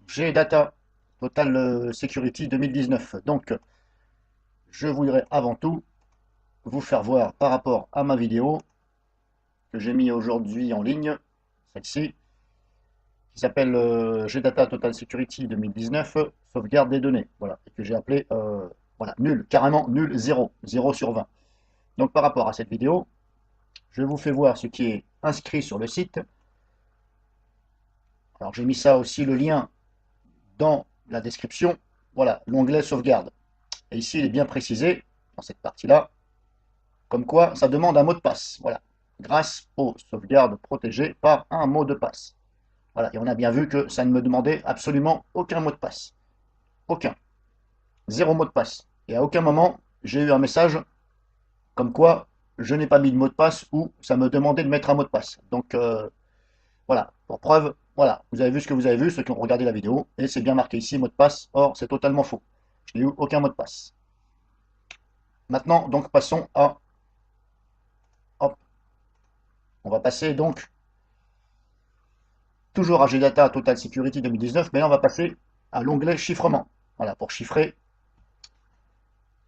G-Data Total Security 2019. Donc, je voudrais avant tout vous faire voir par rapport à ma vidéo que j'ai mis aujourd'hui en ligne, celle-ci, qui s'appelle G-Data Total Security 2019, sauvegarde des données. Voilà, et que j'ai appelé voilà, nul, carrément nul, 0, 0 sur 20. Donc, par rapport à cette vidéo, je vous fais voir ce qui est inscrit sur le site. Alors, j'ai mis ça aussi le lien dans la description. Voilà, l'onglet sauvegarde. Et ici, il est bien précisé, dans cette partie-là, comme quoi ça demande un mot de passe. Voilà, grâce aux sauvegardes protégées par un mot de passe. Voilà, et on a bien vu que ça ne me demandait absolument aucun mot de passe. Aucun. Zéro mot de passe. Et à aucun moment, j'ai eu un message comme quoi je n'ai pas mis de mot de passe ou ça me demandait de mettre un mot de passe. Donc voilà, pour preuve, voilà, vous avez vu ce que vous avez vu, ceux qui ont regardé la vidéo, et c'est bien marqué ici mot de passe. Or, c'est totalement faux. Je n'ai eu aucun mot de passe. Maintenant, donc, passons à... Hop, on va passer donc toujours à GData Total Security 2019, mais là, on va passer à l'onglet chiffrement. Voilà, pour chiffrer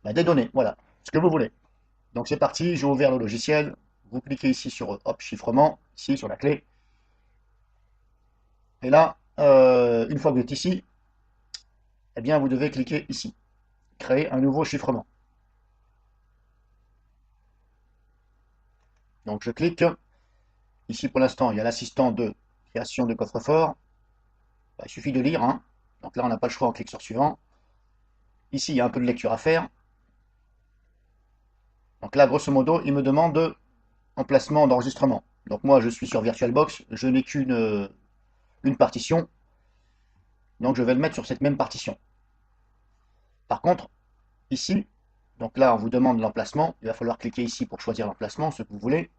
des données. Voilà, ce que vous voulez. Donc, c'est parti, j'ai ouvert le logiciel. Vous cliquez ici sur hop, chiffrement, ici sur la clé. Et là, une fois que vous êtes ici, eh bien, vous devez cliquer ici. Créer un nouveau chiffrement. Donc, je clique. Ici, pour l'instant, il y a l'assistant de création de coffre-fort. Il suffit de lire. Hein. Donc là, on n'a pas le choix, on clique sur suivant. Ici, il y a un peu de lecture à faire. Donc là, grosso modo, il me demande emplacement d'enregistrement. Donc moi, je suis sur VirtualBox, je n'ai qu'une une partition. Donc je vais le mettre sur cette même partition. Par contre, ici, donc là, on vous demande l'emplacement. Il va falloir cliquer ici pour choisir l'emplacement, ce que vous voulez.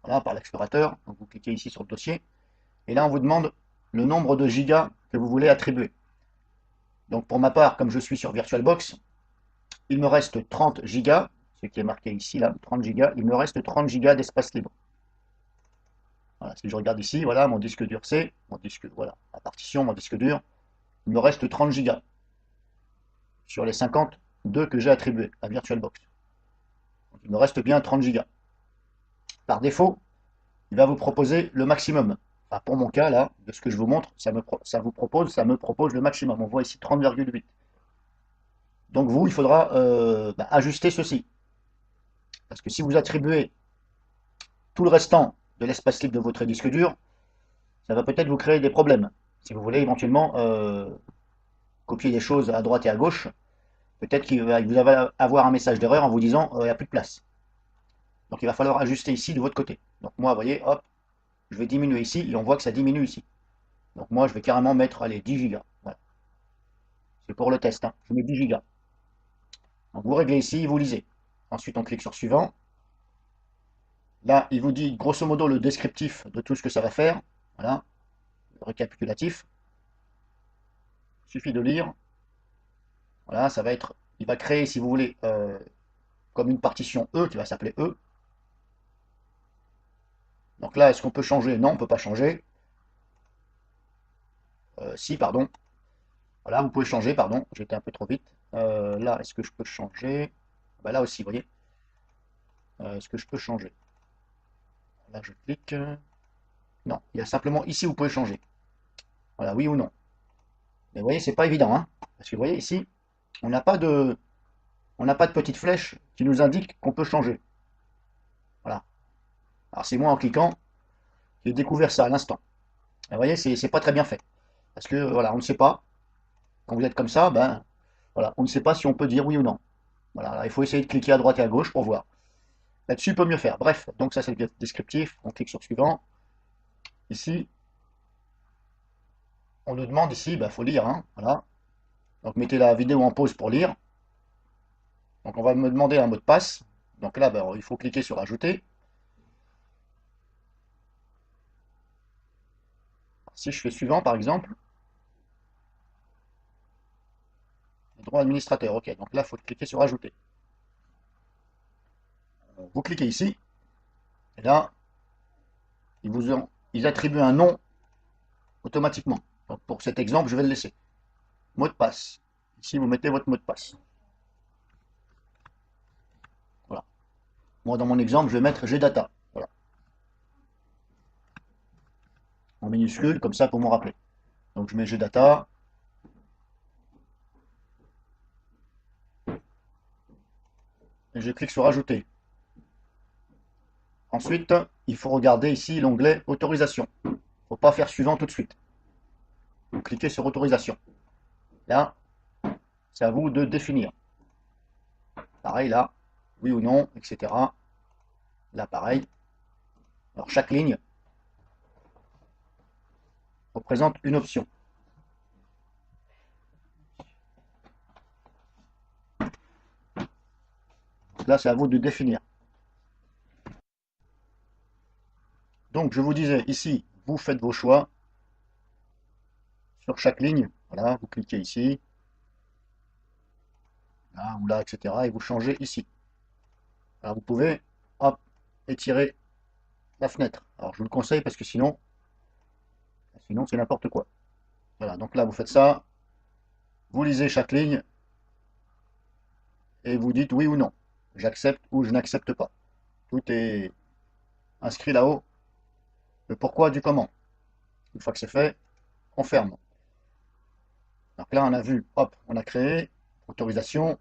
Voilà, par l'explorateur. Donc vous cliquez ici sur le dossier. Et là, on vous demande le nombre de gigas que vous voulez attribuer. Donc pour ma part, comme je suis sur VirtualBox, il me reste 30 gigas, ce qui est marqué ici, là, 30 gigas. Il me reste 30 gigas d'espace libre. Voilà, si je regarde ici, voilà, mon disque dur C, mon disque, voilà, ma partition, mon disque dur, il me reste 30 gigas sur les 52 que j'ai attribués à VirtualBox. Donc, il me reste bien 30 gigas. Par défaut, il va vous proposer le maximum. Enfin, pour mon cas, là, de ce que je vous montre, ça me propose le maximum. On voit ici 30,8. Donc vous, il faudra ajuster ceci. Parce que si vous attribuez tout le restant de l'espace libre de votre disque dur, ça va peut-être vous créer des problèmes. Si vous voulez éventuellement copier des choses à droite et à gauche, peut-être qu'il va vous avoir un message d'erreur en vous disant il n'y a plus de place. Donc il va falloir ajuster ici de votre côté. Donc moi, vous voyez, hop, je vais diminuer ici et on voit que ça diminue ici. Donc moi, je vais carrément mettre, allez, 10 gigas. Voilà. C'est pour le test, hein. Je mets 10 gigas. Donc vous réglez ici, vous lisez. Ensuite, on clique sur suivant. Là, il vous dit grosso modo le descriptif de tout ce que ça va faire. Voilà, le récapitulatif. Il suffit de lire. Voilà, ça va être, il va créer, si vous voulez, comme une partition E qui va s'appeler E. Donc là, est-ce qu'on peut changer? Non, on ne peut pas changer. Si, pardon. Voilà, vous pouvez changer, pardon. J'ai été un peu trop vite. Là, est-ce que je peux changer? Là aussi, vous voyez. Est-ce que je peux changer? Là, je clique. Non, il y a simplement ici, vous pouvez changer. Voilà, oui ou non. Mais vous voyez, c'est pas évident, hein. Parce que vous voyez, ici, on n'a pas de, on n'a pas de petite flèche qui nous indique qu'on peut changer. Voilà. Alors c'est moi en cliquant, j'ai découvert ça à l'instant. Vous voyez, c'est pas très bien fait. Parce que voilà, on ne sait pas. Quand vous êtes comme ça, ben voilà, on ne sait pas si on peut dire oui ou non. Voilà, alors, il faut essayer de cliquer à droite et à gauche pour voir. Là-dessus, il peut mieux faire. Bref, donc ça c'est le descriptif. On clique sur suivant. Ici, on nous demande ici, il faut lire. Hein, voilà. Donc mettez la vidéo en pause pour lire. Donc on va me demander un mot de passe. Donc là, il faut cliquer sur ajouter. Si je fais suivant par exemple, droit administrateur, ok. Donc là, il faut cliquer sur ajouter. Vous cliquez ici, et là, ils attribuent un nom automatiquement. Donc, pour cet exemple, je vais le laisser. Mot de passe. Ici, vous mettez votre mot de passe. Voilà. Moi, dans mon exemple, je vais mettre gdata. Voilà. En minuscule, comme ça, pour me rappeler. Donc, je mets gdata. Et je clique sur ajouter. Ensuite, il faut regarder ici l'onglet autorisation. Il ne faut pas faire suivant tout de suite. Vous cliquez sur autorisation. Là, c'est à vous de définir. Pareil là, oui ou non, etc. Là, pareil. Alors, chaque ligne représente une option. Là, c'est à vous de définir. Donc, je vous disais, ici, vous faites vos choix sur chaque ligne. Voilà, vous cliquez ici, là ou là, etc. Et vous changez ici. Alors, vous pouvez, hop, étirer la fenêtre. Alors, je vous le conseille parce que sinon c'est n'importe quoi. Voilà, donc là, vous faites ça. Vous lisez chaque ligne et vous dites oui ou non. J'accepte ou je n'accepte pas. Tout est inscrit là-haut. Le pourquoi du comment. Une fois que c'est fait, on ferme. Donc là, on a vu, hop, on a créé, autorisation.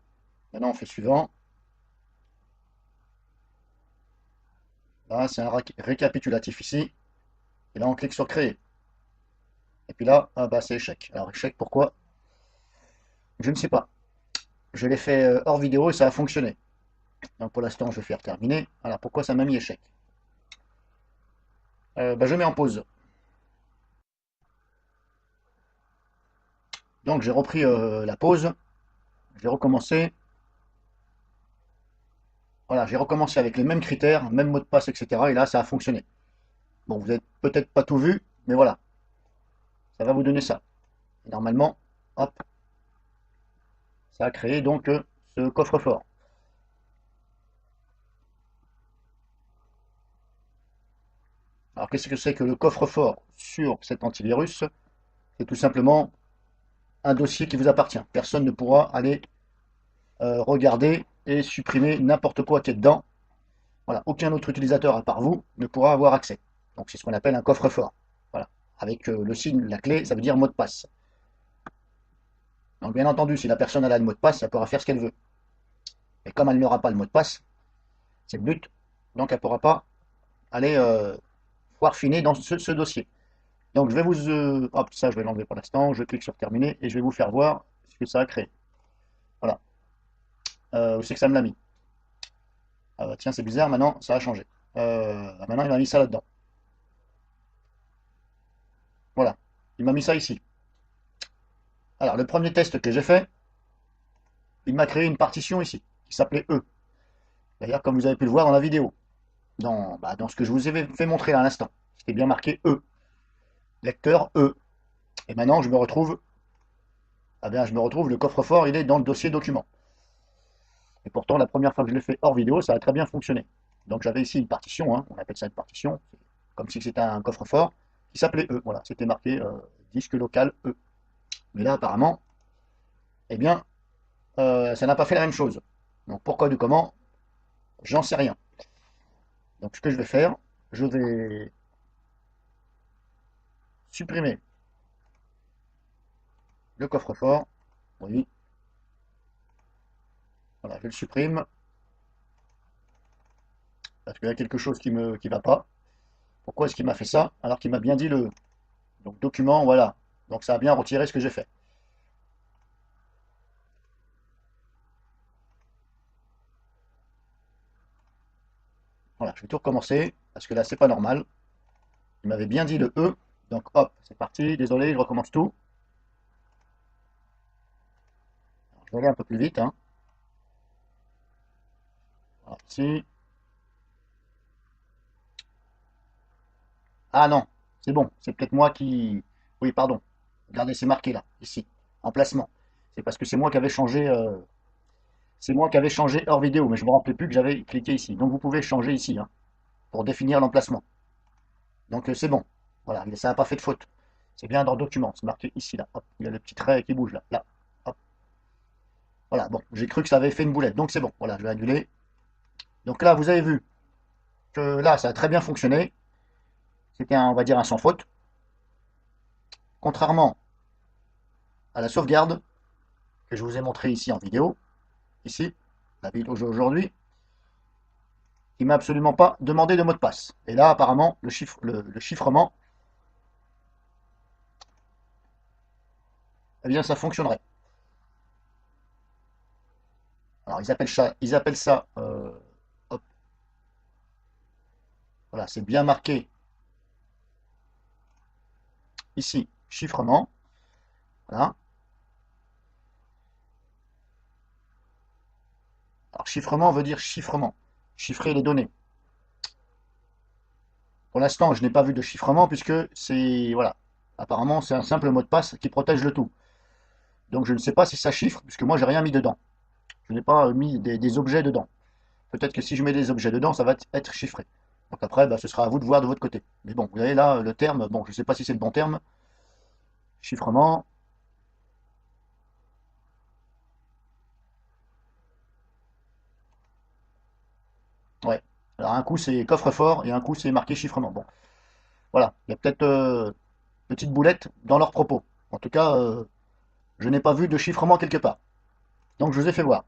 Maintenant, on fait suivant. Là, c'est un récapitulatif ici. Et là, on clique sur créer. Et puis là, ah bah, c'est échec. Alors, échec, pourquoi? Je ne sais pas. Je l'ai fait hors vidéo et ça a fonctionné. Donc, pour l'instant, je vais faire terminer. Alors, pourquoi ça m'a mis échec? Bah, je mets en pause. Donc, j'ai repris la pause. J'ai recommencé. Voilà, j'ai recommencé avec les mêmes critères, même mot de passe, etc. Et là, ça a fonctionné. Bon, vous n'avez peut-être pas tout vu, mais voilà, ça va vous donner ça. Et normalement, hop, ça a créé donc ce coffre-fort. Alors, qu'est-ce que c'est que le coffre-fort sur cet antivirus? C'est tout simplement un dossier qui vous appartient. Personne ne pourra aller regarder et supprimer n'importe quoi qui est dedans. Voilà, aucun autre utilisateur à part vous ne pourra avoir accès. Donc, c'est ce qu'on appelle un coffre-fort. Voilà, avec le signe, la clé, ça veut dire mot de passe. Donc, bien entendu, si la personne a le mot de passe, elle pourra faire ce qu'elle veut. Et comme elle n'aura pas le mot de passe, c'est le but, donc elle ne pourra pas aller fouiner dans ce dossier. Donc je vais vous... hop, ça je vais l'enlever pour l'instant, je clique sur terminer et je vais vous faire voir ce que ça a créé. Voilà. Où c'est que ça me l'a mis? Ah bah tiens, c'est bizarre, maintenant ça a changé. Maintenant il m'a mis ça là-dedans. Voilà. Il m'a mis ça ici. Alors le premier test que j'ai fait, il m'a créé une partition ici, qui s'appelait E. D'ailleurs, comme vous avez pu le voir dans la vidéo, dans ce que je vous ai fait montrer à l'instant, c'était bien marqué E. Lecteur E. Et maintenant, je me retrouve, le coffre-fort, il est dans le dossier document. Et pourtant, la première fois que je l'ai fait hors vidéo, ça a très bien fonctionné. Donc j'avais ici une partition, hein, on appelle ça une partition, comme si c'était un coffre-fort, qui s'appelait E. Voilà, c'était marqué disque local E. Mais là, apparemment, eh bien, ça n'a pas fait la même chose. Donc pourquoi du comment, j'en sais rien. Donc ce que je vais faire, je vais supprimer le coffre-fort. Oui, voilà, je le supprime, parce qu'il y a quelque chose qui va pas. Pourquoi est-ce qu'il m'a fait ça alors qu'il m'a bien dit le E? Donc document, voilà. Donc ça a bien retiré ce que j'ai fait. Voilà, je vais tout recommencer, parce que là, c'est pas normal. Il m'avait bien dit le E, donc hop, c'est parti. Désolé, je recommence tout. Alors, je vais aller un peu plus vite, hein. Voilà, ici. Ah non, c'est bon, c'est peut-être moi qui... Oui, pardon. Regardez, c'est marqué là, ici, emplacement. C'est parce que c'est moi qui avais changé... c'est moi qui avais changé hors vidéo, mais je ne me rappelais plus que j'avais cliqué ici. Donc vous pouvez changer ici, hein, pour définir l'emplacement. Donc c'est bon. Voilà, ça n'a pas fait de faute. C'est bien dans Documents, c'est marqué ici, là. Hop, il y a le petit trait qui bouge là. Là. Hop. Voilà, bon, j'ai cru que ça avait fait une boulette, donc c'est bon. Voilà, je vais annuler. Donc là, vous avez vu que là, ça a très bien fonctionné. C'était, on va dire, un sans faute. Contrairement à la sauvegarde que je vous ai montré ici en vidéo, ici, la vidéo d'aujourd'hui, il m'a absolument pas demandé de mot de passe. Et là, apparemment, le chiffrement, eh bien, ça fonctionnerait. Alors, ils appellent ça, hop, voilà, c'est bien marqué ici, chiffrement. Voilà. Alors, chiffrement veut dire chiffrement, chiffrer les données. Pour l'instant, je n'ai pas vu de chiffrement puisque c'est, voilà, apparemment, c'est un simple mot de passe qui protège le tout. Donc, je ne sais pas si ça chiffre puisque moi, j'ai rien mis dedans. Je n'ai pas mis des objets dedans. Peut-être que si je mets des objets dedans, ça va être chiffré. Donc après, bah, ce sera à vous de voir de votre côté. Mais bon, vous avez là le terme, bon, je ne sais pas si c'est le bon terme, chiffrement. Ouais. Alors un coup c'est coffre-fort et un coup c'est marqué chiffrement. Bon, voilà, il y a peut-être petite boulette dans leurs propos. En tout cas, je n'ai pas vu de chiffrement quelque part. Donc je vous ai fait voir.